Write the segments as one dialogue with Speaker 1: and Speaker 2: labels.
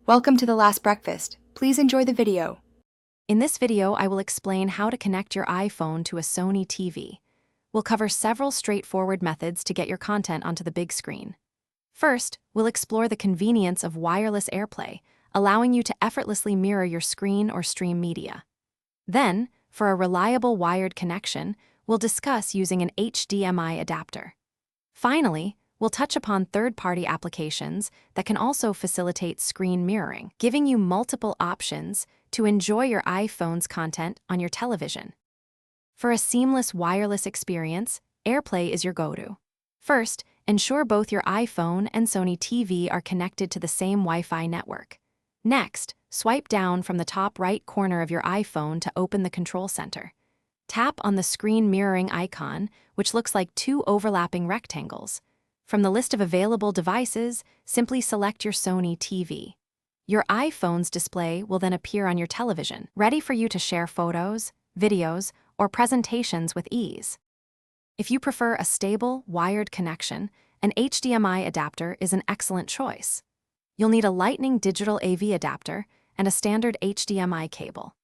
Speaker 1: Welcome to The Last Breakfast. Please enjoy the video.
Speaker 2: In this video, I will explain how to connect your iPhone to a Sony TV. We'll cover several straightforward methods to get your content onto the big screen. First, we'll explore the convenience of wireless AirPlay, allowing you to effortlessly mirror your screen or stream media. Then, for a reliable wired connection, we'll discuss using an HDMI adapter. Finally, we'll touch upon third-party applications that can also facilitate screen mirroring, giving you multiple options to enjoy your iPhone's content on your television. For a seamless wireless experience, AirPlay is your go-to. First, ensure both your iPhone and Sony TV are connected to the same Wi-Fi network. Next, swipe down from the top right corner of your iPhone to open the control center. Tap on the screen mirroring icon, which looks like two overlapping rectangles. From the list of available devices, simply select your Sony TV. Your iPhone's display will then appear on your television, ready for you to share photos, videos, or presentations with ease. If you prefer a stable, wired connection, an HDMI adapter is an excellent choice. You'll need a Lightning digital AV adapter and a standard HDMI cable.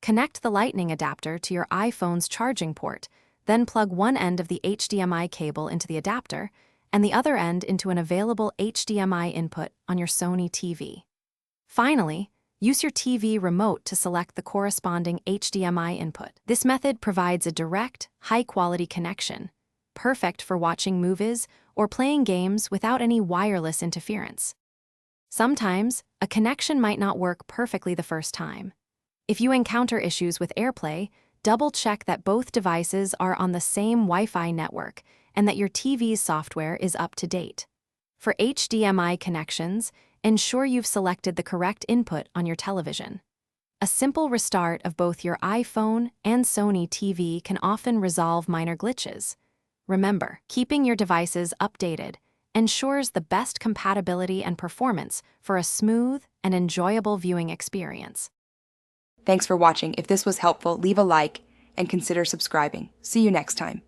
Speaker 2: Connect the Lightning adapter to your iPhone's charging port, then plug one end of the HDMI cable into the adapter and the other end into an available HDMI input on your Sony TV. Finally, use your TV remote to select the corresponding HDMI input. This method provides a direct, high-quality connection, perfect for watching movies or playing games without any wireless interference. Sometimes, a connection might not work perfectly the first time. If you encounter issues with AirPlay, double-check that both devices are on the same Wi-Fi network and that your TV's software is up to date. For HDMI connections, ensure you've selected the correct input on your television. A simple restart of both your iPhone and Sony TV can often resolve minor glitches. Remember, keeping your devices updated ensures the best compatibility and performance for a smooth and enjoyable viewing experience.
Speaker 1: Thanks for watching. If this was helpful, leave a like and consider subscribing. See you next time.